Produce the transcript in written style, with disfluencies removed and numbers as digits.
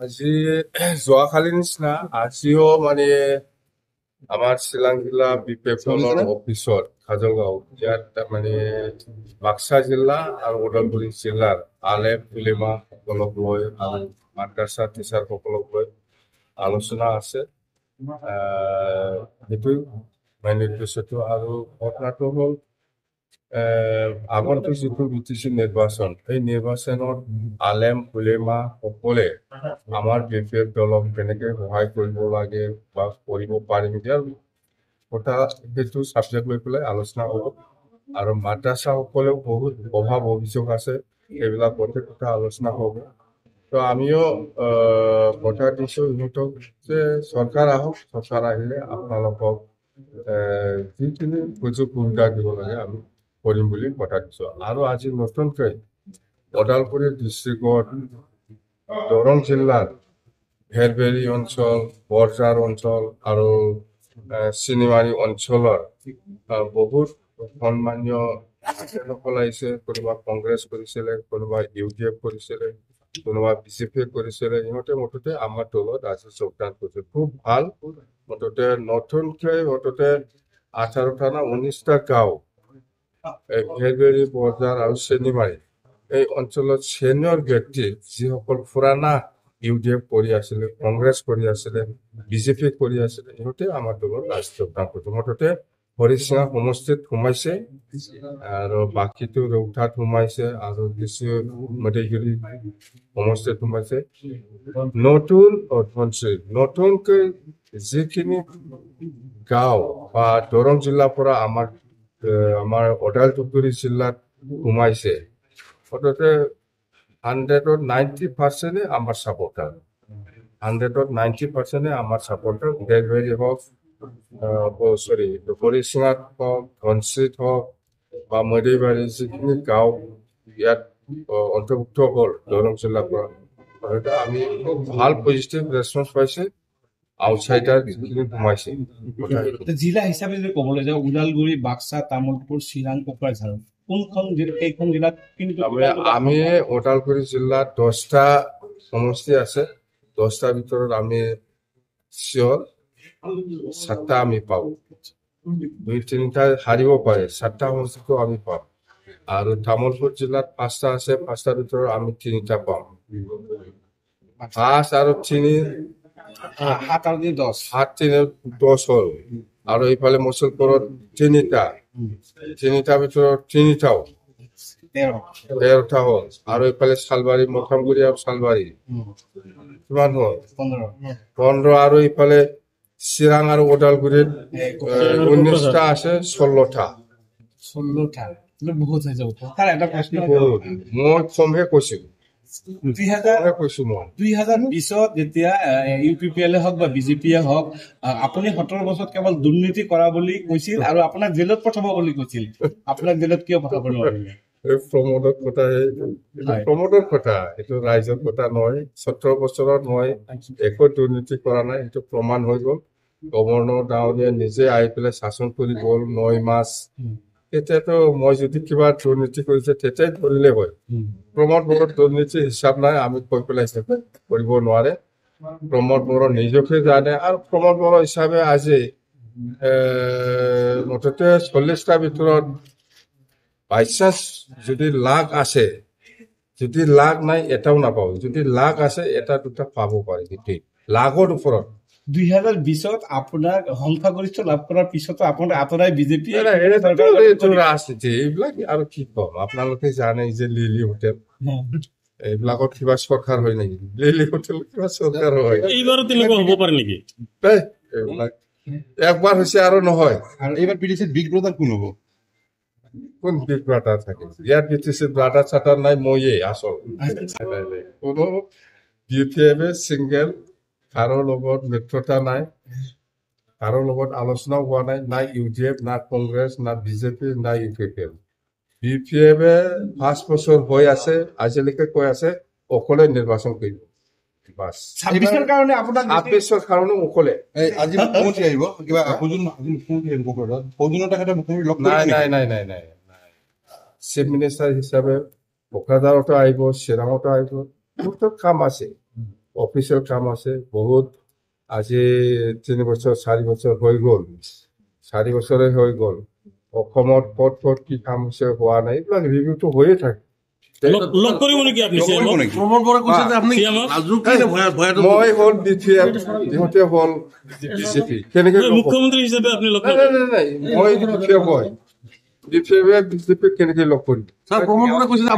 আজি যোৱাকালি নিচিনা আজিও মানে আমাৰ চিলাং জিলা বিপেক দলৰ অফিচত কাজলগাঁও ইয়াত তাৰমানে বাক্সা জিলা আৰু ওদালগুৰি জিলাৰ আলেম উলেমা সকলক লৈ আৰু মাদ্ৰাছা টিচাৰসকলক লৈ আলোচনা আছে। সেইটোৱে মেইন উদ্দেশ্যটো। আৰু ঘটনাটো হ'ল আগন্তুক যিটো BTC নিৰ্বাচন, এই নিৰ্বাচনত আলেম উলেমা সকলে আমাৰ বিপেক দলক কেনেকে সহায় কৰিব লাগে বা কৰিব পাৰিম ইয়াৰ কথা সেইটো ছাবজেক্ট লৈ পেলাই আলোচনা হ'ব। আৰু মাদ্ৰাছা সকলেও বহুত অভাৱ অভিযোগ আছে, সেইবিলাক গোটেই কথা আলোচনা হ'ব। তো আমিও কথা দিছোঁ ইহঁতক যে চৰকাৰ আহক, চৰকাৰ আহিলে আপোনালোকক যিখিনি সুযোগ সুবিধা দিব লাগে আমি কৰিম বুলি কথা দিছোঁ। আৰু আজি নতুনকৈ ওদালগুৰি ডিষ্ট্ৰিক্টত দৰং জিলাৰ ভেৰভেৰী অঞ্চল, বৰঝাৰ অঞ্চল আৰু চিনিমাৰী অঞ্চলৰ বহুত সন্মানীয় লোকসকল আহিছে। কোনোবা কংগ্ৰেছ কৰিছিলে, কোনোবা UDF কৰিছিলে, কোনোবা BJP কৰিছিলে। ইহঁতে মুঠতে আমাৰ দলত আজি যোগদান কৰিছে, খুব ভাল। মুঠতে নতুনকৈ 18টা না 19টা গাঁও ভেৰভেৰী, বৰঝাৰ আৰু চিনিমাৰী এই অঞ্চলত ছিনিয়ৰ ব্যক্তি যিসকল পুৰাণা UDF কৰি আছিলে, কংগ্ৰেছ কৰি আছিলে, BJP কৰি আছিলে, ইহঁতে আমাৰ দলত আজি যোগদান কৰিছে। মুঠতে হৰিচিঙা সমষ্টিত সোমাইছে আৰু বাকীটো ৰৌতাত সোমাইছে আৰু কিছু মধুগিৰি সমষ্টিত সোমাইছে। নতুন অধ্যয়নশীল নতুনকৈ যিখিনি গাঁও বা দৰং জিলাৰ পৰা আমাৰ ওদালগুৰি জিলাত সোমাইছে, মুঠতে 100ত 90% আমাৰ ছাপোৰ্টাৰ, 100ত 90% আমাৰ ছাপোৰ্টাৰ। ভেৰভেৰী হওক, হৰিচিঙাত হওক, ধনশিত হওক বা মধুবাৰী যিখিনি গাঁও ইয়াত অন্তৰ্ভুক্ত হ'ল দৰং জিলাৰ পৰা, আমি খুব ভাল পজিটিভ ৰেছপন্স পাইছে। আউটচাইডাৰ যিখিনি সোমাইছে জিলা হিচাপে যদি ক'বলৈ যাওঁ, ওদালগুৰি, বাক্সা, তামুলপুৰ, চিৰাং, কোকৰাঝাৰ, কোনখন কেইখন জিলাত আমি ওদালগুৰি জিলাত 10টা সমষ্টি আছে। 10টাৰ ভিতৰত আমি চিয়ৰ 7টা আমি পাওঁ, 2-3টা হাৰিব পাৰে, 7টা সমষ্টিটো আমি পাওঁ। আৰু তামুলপুৰ জিলাত 5টা আছে, 5টাৰ ভিতৰত আমি 3টা পাওঁ। 5 আৰু 3 7 আৰু 10 10 হ'ল। আৰু এইফালে মুছলপুৰত 3টাৰ ভিতৰত 3টাও 13টা হ'ল। আৰু এইফালে চালবাৰী, মথামগুৰি আৰু চালবাৰী কিমান হ'ল? 15। আৰু এইফালে চিৰাং আৰু ওদালগুৰিত 19টা আছে, 16টা। বহুত হৈ যাব। তাৰ এটা প্ৰশ্ন, মই কমহে কৈছো। 2020ত যেতিয়া UPPL হওক বা BJP হওক, আপুনি 17 বছৰত কেৱল দুৰ্নীতি কৰা বুলি কৈছিল আৰু আপোনাক জেলত পঠাব বুলি কৈছিল। আপোনাক জেলত কিয় পঠাব নোৱাৰিলে? প্ৰমোদৰ কথা, প্ৰমোদৰ কথা, এইটো ৰাইজৰ কথা নহয়। 17 বছৰত মই একো দুৰ্নীতি কৰা নাই, এইটো প্ৰমাণ হৈ গ'ল। গভৰ্ণৰ ডাঙৰীয়া নিজে আহি পেলাই শাসন কৰি গ'ল 9 মাহ। তেতিয়াতো মই যদি কিবা দুৰ্নীতি কৰিছে তেতিয়াই ধৰিলে হয়। প্ৰমোদ বড়োৰ দুৰ্নীতি হিচাপ নাই, আমি কৈ পেলাই হিচাপে কৰিব নোৱাৰে। প্ৰমোদ বড়ো নিজকে জানে। আৰু প্ৰমোদ বড়ো হিচাপে আজি মুঠতে 40টাৰ ভিতৰত বাইচান্স যদি লাখ আছে, যদি লাখ নাই এটাও নাপাব, যদি লাখ আছে এটা দুটা পাব পাৰে, কিন্তু লাখৰ ওপৰত। 2020ত আপোনাৰ সংখ্যাগৰিষ্ঠ লাভ কৰাৰ পিছতো আপোনাৰ আঁতৰাই BJP ৰাজনীতি এইবিলাক আৰু কি কম, আপোনালোকে জানে যে লিলি হোটেল, এইবিলাকত কিবা চৰকাৰ হয় নেকি? লিলি হোটেল কিবা চৰকাৰ হয়? এইবাৰো তেনেকুৱা হ'ব পাৰে নেকি? এইবিলাক একবাৰ হৈছে আৰু নহয়। আৰু এইবাৰ BTC বিগ ব্ৰাদাৰ কোন হ'ব? কোন বিগ ব্ৰাদাৰ থাকে ইয়াত? BTC ব্ৰাদাৰ চাটাৰ নাই, ময়ে আচল। কোনো BPF চিংগেল, কাৰো লগত মিত্ৰতা নাই, কাৰো লগত আলোচনাও হোৱা নাই, না UDF, না কংগ্ৰেছ, না BJP, না UPPL। BPF 5 বছৰ হৈ আছে, আজিলৈকে কৈ আছে অকলে নিৰ্বাচন কৰিব। বাছ 26ৰ কাৰণে আপোনাক 26ৰ কাৰণে অকলে। আজি মুখ্যমন্ত্ৰী আহিব, কিবা মুখ্যমন্ত্ৰী আহিব কোকৰাঝাৰত, ফৌজুনৰ তেখেতে মুখ্যমন্ত্ৰী লগ কৰিব নেকি? নাই। চিফ মিনিষ্টাৰ হিচাপে কোকৰাঝাৰতো আহিব, চিৰাঙতো আহিব, বহুত কাম আছে। অফিচিয়েল কাম আছে বহুত। আজি 3 বছৰ 4 বছৰ হৈ গ'ল, 4 বছৰে হৈ গ'ল। অসমত ক'ত ক'ত কি কাম হৈছে হোৱা নাই, এইবিলাক ৰিভিউটো হৈয়ে থাকে। লগ কৰিব নেকি আপুনি লগ কৰিব CM ক? নেকি? প্ৰমোদ বৰাই কৈছে যে আপুনি CM ক? ৰাজুকে নে ভয়াটো মই হ'ল DCF, ইহঁতে হ'ল বিজেপি। কেনেকে লগ হ'ব? মুখ্যমন্ত্ৰী হিচাপে আপুনি লগ নাই, নাই, নাই, নাই, মই DCF হয়। DCF বিজেপিক কেনেকে লগ কৰিম? স্যাৰ প্ৰমোদ বৰাই কৈছে যে